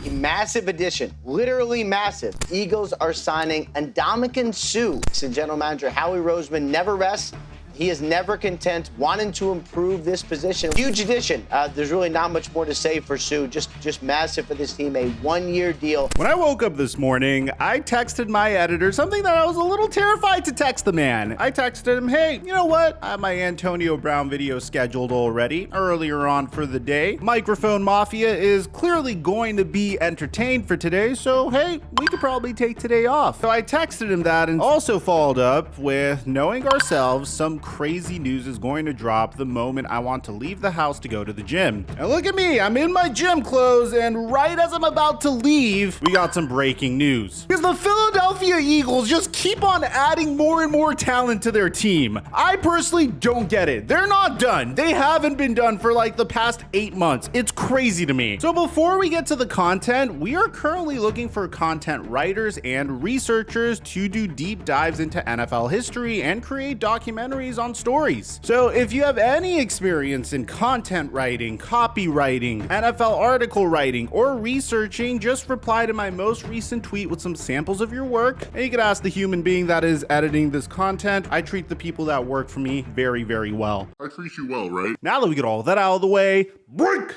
A massive addition, literally massive. Eagles are signing Ndamukong Suh. The general manager Howie Roseman never rests. He is never content, wanting to improve this position. Huge addition. There's really not much more to say for Suh. Just massive for this team. A one-year deal. When I woke up this morning, I texted my editor something that I was a little terrified to text the man. I texted him, hey, you know what? I have my Antonio Brown video scheduled already earlier on for the day. Microphone Mafia is clearly going to be entertained for today, so hey, we could probably take today off. So I texted him that and also followed up with, knowing ourselves, some crazy news is going to drop the moment I want to leave the house to go to the gym. And look at me, I'm in my gym clothes, and right as I'm about to leave, we got some breaking news. Because the Philadelphia Eagles just keep on adding more and more talent to their team. I personally don't get it. They're not done. They haven't been done for like the past 8 months. It's crazy to me. So before we get to the content, we are currently looking for content writers and researchers to do deep dives into NFL history and create documentaries on stories. So if you have any experience in content writing, copywriting, NFL article writing, or researching, just reply to my most recent tweet with some samples of your work, and you can ask the human being that is editing this content. I treat the people that work for me very, very well. I treat you well, right? Now that we get all that out of the way, break!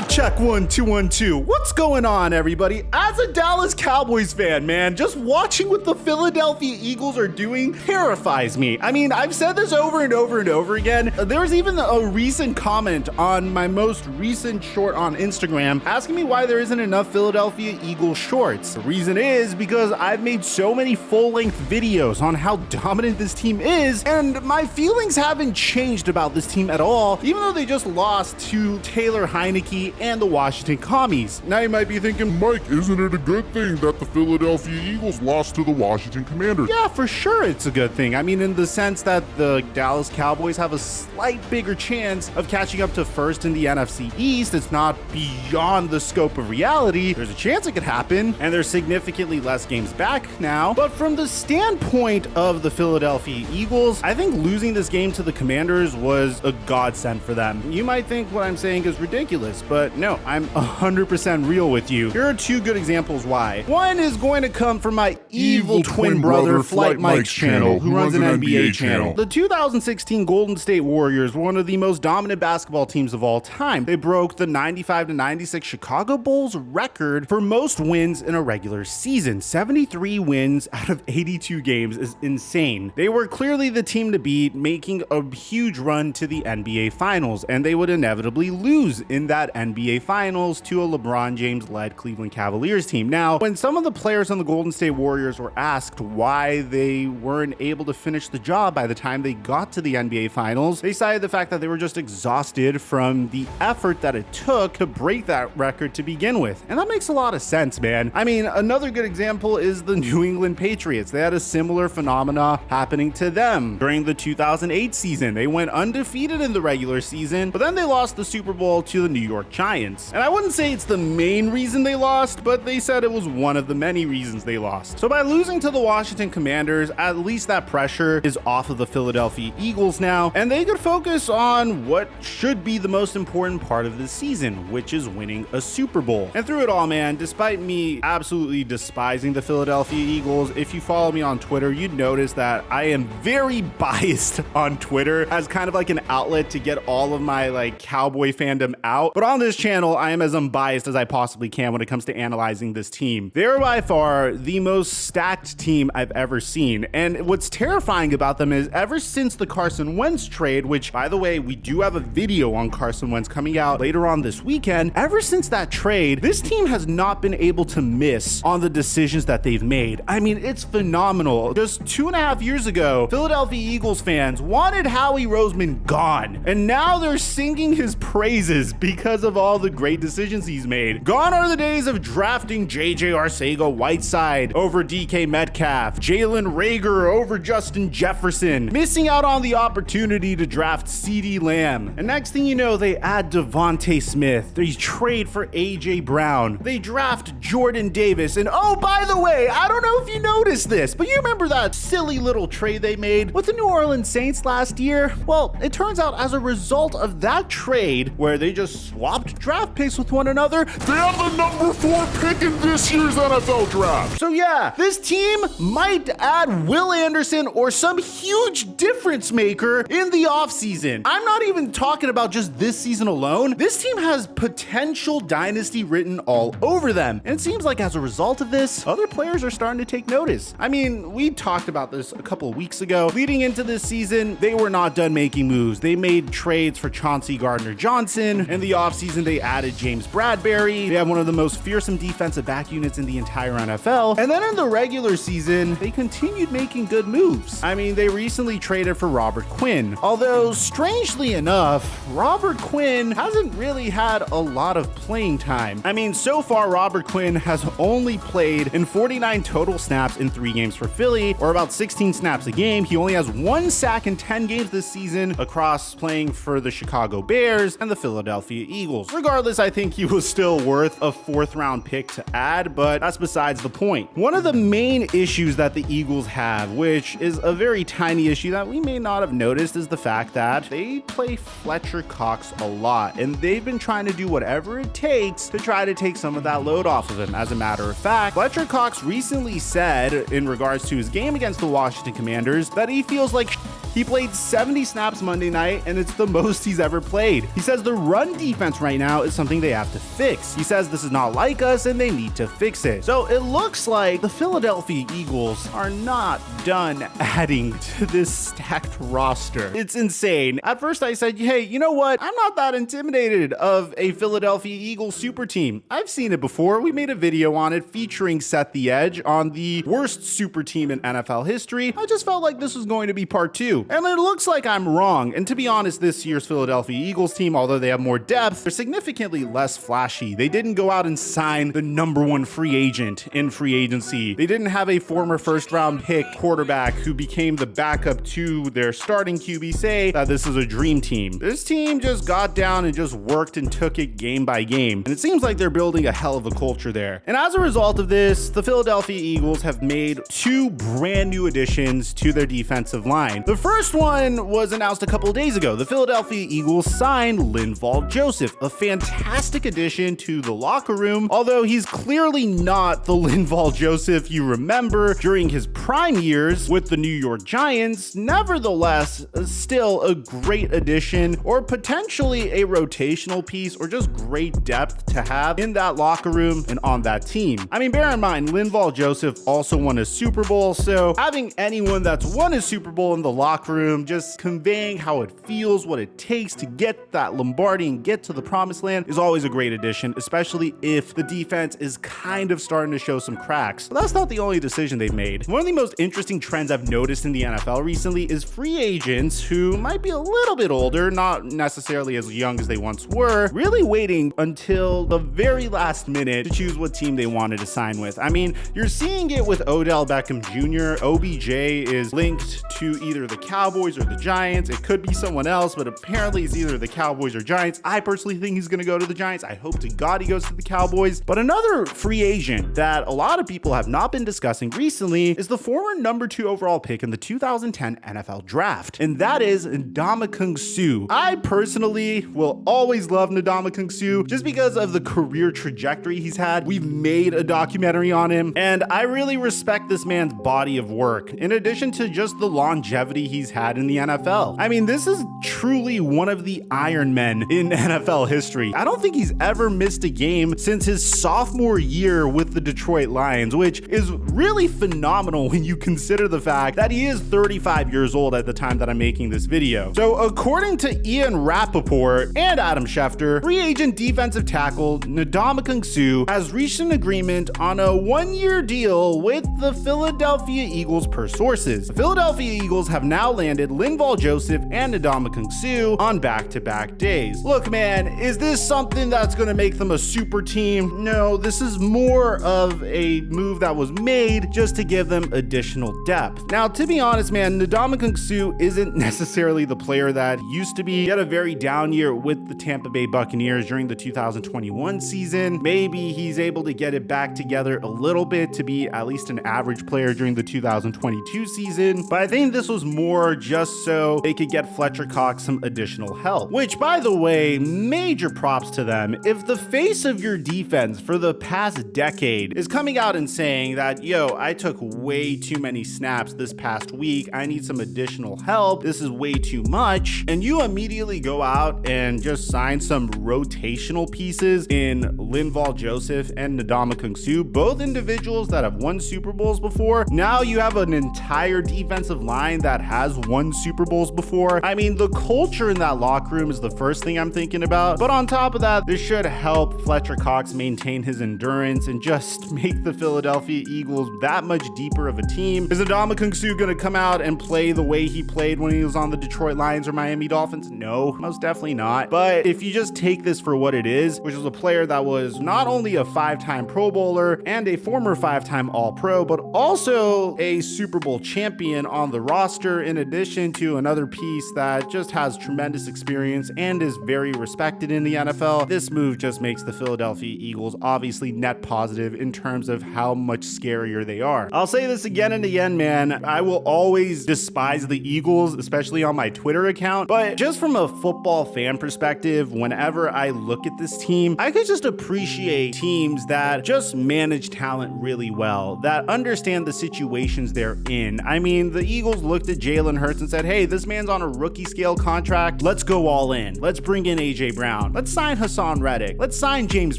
Check 1 2 1 2. What's going on, everybody? As a Dallas Cowboys fan, man, just watching what the Philadelphia Eagles are doing terrifies me. I mean, I've said this over and over and over again. There was even a recent comment on my most recent short on Instagram asking me why there isn't enough Philadelphia Eagles shorts. The reason is because I've made so many full-length videos on how dominant this team is, and my feelings haven't changed about this team at all, even though they just lost to Taylor Heineke and the Washington Commies. Now you might be thinking, Mike, isn't it a good thing that the Philadelphia Eagles lost to the Washington Commanders? Yeah, for sure it's a good thing. I mean, in the sense that the Dallas Cowboys have a slight bigger chance of catching up to first in the NFC East. It's not beyond the scope of reality. There's a chance it could happen, and there's significantly less games back now. But from the standpoint of the Philadelphia Eagles, I think losing this game to the Commanders was a godsend for them. You might think what I'm saying is ridiculous, but no, I'm 100% real with you. Here are two good examples why. One is going to come from my evil twin brother, Flight Mike's channel, who runs an NBA channel. The 2016 Golden State Warriors were one of the most dominant basketball teams of all time. They broke the 95-96 Chicago Bulls record for most wins in a regular season. 73 wins out of 82 games is insane. They were clearly the team to beat, making a huge run to the NBA Finals, and they would inevitably lose in that NBA Finals to a LeBron James-led Cleveland Cavaliers team. Now, when some of the players on the Golden State Warriors were asked why they weren't able to finish the job by the time they got to the NBA Finals, they cited the fact that they were just exhausted from the effort that it took to break that record to begin with. And that makes a lot of sense, man. I mean, another good example is the New England Patriots. They had a similar phenomena happening to them during the 2008 season. They went undefeated in the regular season, but then they lost the Super Bowl to the New York Giants. And I wouldn't say it's the main reason they lost, but they said it was one of the many reasons they lost. So by losing to the Washington Commanders, at least that pressure is off of the Philadelphia Eagles now, and they could focus on what should be the most important part of this season, which is winning a Super Bowl. And through it all, man, despite me absolutely despising the Philadelphia Eagles, if you follow me on Twitter, you'd notice that I am very biased on Twitter as kind of like an outlet to get all of my like Cowboy fandom out. But on this channel, I am as unbiased as I possibly can when it comes to analyzing this team. They're by far the most stacked team I've ever seen. And what's terrifying about them is ever since the Carson Wentz trade, which by the way, we do have a video on Carson Wentz coming out later on this weekend, ever since that trade, this team has not been able to miss on the decisions that they've made. I mean, it's phenomenal. Just 2.5 years ago, Philadelphia Eagles fans wanted Howie Roseman gone, and now they're singing his praises because of of all the great decisions he's made. Gone are the days of drafting JJ Arcega-Whiteside over DK Metcalf, Jalen Reagor over Justin Jefferson, missing out on the opportunity to draft CeeDee Lamb. And next thing you know, they add Devontae Smith. They trade for AJ Brown. They draft Jordan Davis. And oh, by the way, I don't know if you noticed this, but you remember that silly little trade they made with the New Orleans Saints last year? Well, it turns out as a result of that trade, where they just swapped draft picks with one another, They have the number 4 pick in this year's NFL draft. so yeah, this team might add Will Anderson or some huge difference maker in the offseason. I'm not even talking about just this season alone. This team has potential dynasty written all over them. And it seems like as a result of this, other players are starting to take notice. I mean, we talked about this a couple of weeks ago. Leading into this season, they were not done making moves. They made trades for Chauncey Gardner-Johnson. In the offseason, they added James Bradbury. They have one of the most fearsome defensive back units in the entire NFL. And then in the regular season, they continued making good moves. I mean, they recently traded for Robert Quinn. Although, strangely enough, Robert Quinn hasn't really had a lot of playing time. I mean, so far, Robert Quinn has only played in 49 total snaps in 3 games for Philly, or about 16 snaps a game. He only has 1 sack in 10 games this season across playing for the Chicago Bears and the Philadelphia Eagles. Regardless, I think he was still worth a 4th round pick to add, but that's besides the point. One of the main issues that the Eagles have, which is a very tiny issue that we may not have noticed, is the fact that they play Fletcher Cox a lot, and they've been trying to do whatever it takes to try to take some of that load off of him. As a matter of fact, Fletcher Cox recently said in regards to his game against the Washington Commanders that he feels like he played 70 snaps Monday night, and it's the most he's ever played. He says the run defense right now is something they have to fix. He says this is not like us and they need to fix it. So it looks like the Philadelphia Eagles are not done adding to this stacked roster. It's insane. At first I said, hey, you know what? I'm not that intimidated of a Philadelphia Eagles super team. I've seen it before. We made a video on it featuring Seth the Edge on the worst super team in NFL history. I just felt like this was going to be part 2. And it looks like I'm wrong. And to be honest, this year's Philadelphia Eagles team, although they have more depth, they're significantly less flashy. They didn't go out and sign the number 1 free agent in free agency. They didn't have a former 1st round pick quarterback who became the backup to their starting QB say that this is a dream team. This team just got down and just worked and took it game by game. And it seems like they're building a hell of a culture there. And as a result of this, the Philadelphia Eagles have made 2 brand new additions to their defensive line. The first one was announced a couple of days ago. The Philadelphia Eagles signed Linval Joseph, a fantastic addition to the locker room, although he's clearly not the Linval Joseph you remember during his prime years with the New York Giants. Nevertheless, still a great addition, or potentially a rotational piece, or just great depth to have in that locker room and on that team. I mean, bear in mind, Linval Joseph also won a Super Bowl, so having anyone that's won a Super Bowl in the locker room, just conveying how it feels, what it takes to get that Lombardi and get to the promised land, is always a great addition, especially if the defense is kind of starting to show some cracks. But that's not the only decision they've made. One of the most interesting trends I've noticed in the NFL recently is free agents who might be a little bit older, not necessarily as young as they once were, really waiting until the very last minute to choose what team they wanted to sign with. I mean, you're seeing it with Odell Beckham Jr. OBJ is linked to either the Cowboys or the Giants. It could be someone else, but apparently it's either the Cowboys or Giants. I personally think he's going to go to the Giants. I hope to God he goes to the Cowboys. But another free agent that a lot of people have not been discussing recently is the former number 2 overall pick in the 2010 NFL draft, and that is Ndamukong Suh. I personally will always love Ndamukong Suh just because of the career trajectory he's had. We've made a documentary on him, and I really respect this man's body of work, in addition to just the longevity he's had in the NFL. I mean, this is truly one of the Iron Men in NFL history. I don't think he's ever missed a game since his sophomore year with the Detroit Lions, which is really phenomenal when you consider the fact that he is 35 years old at the time that I'm making this video. So according to Ian Rappaport and Adam Schefter, free agent defensive tackle Ndamukong Suh has reached an agreement on a 1-year deal with the Philadelphia Eagles per sources. The Philadelphia Eagles have now now landed Linval Joseph and Ndamukong Suh on back-to-back days. Look, man, is this something that's going to make them a super team? No, this is more of a move that was made just to give them additional depth. Now, to be honest, man, Ndamukong Suh isn't necessarily the player that he used to be. He had a very down year with the Tampa Bay Buccaneers during the 2021 season. Maybe he's able to get it back together a little bit to be at least an average player during the 2022 season, but I think this was more just so they could get Fletcher Cox some additional help, which, by the way, major props to them. If the face of your defense for the past decade is coming out and saying that, yo, I took way too many snaps this past week, I need some additional help, this is way too much, and you immediately go out and just sign some rotational pieces in Linval Joseph and Ndamukong Suh, both individuals that have won Super Bowls before. Now you have an entire defensive line that has won Super Bowls before. I mean, the culture in that locker room is the first thing I'm thinking about, but on top of that, this should help Fletcher Cox maintain his endurance and just make the Philadelphia Eagles that much deeper of a team. Is Ndamukong Suh gonna come out and play the way he played when he was on the Detroit Lions or Miami Dolphins? No, most definitely not. But if you just take this for what it is, which is a player that was not only a 5-time Pro Bowler and a former 5-time All-Pro, but also a Super Bowl champion on the roster, in addition to another piece that just has tremendous experience and is very respected in the NFL, this move just makes the Philadelphia Eagles obviously net positive in terms of how much scarier they are. I'll say this again and again, man, I will always despise the Eagles, especially on my Twitter account, but just from a football fan perspective, whenever I look at this team, I could just appreciate teams that just manage talent really well, that understand the situations they're in. I mean, the Eagles looked at Jalen Hurts and said, hey, this man's on a rookie scale contract. Let's go all in. Let's bring in AJ Brown. Let's sign Hassan Reddick. Let's sign James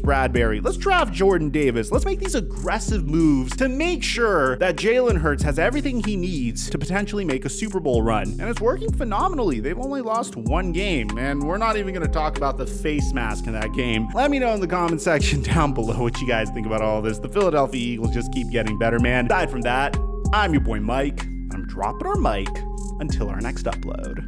Bradbury. Let's draft Jordan Davis. Let's make these aggressive moves to make sure that Jalen Hurts has everything he needs to potentially make a Super Bowl run. And it's working phenomenally. They've only lost one game, and we're not even going to talk about the face mask in that game. Let me know in the comment section down below what you guys think about all this. The Philadelphia Eagles just keep getting better, man. Aside from that, I'm your boy Mike. I'm dropping our mic until our next upload.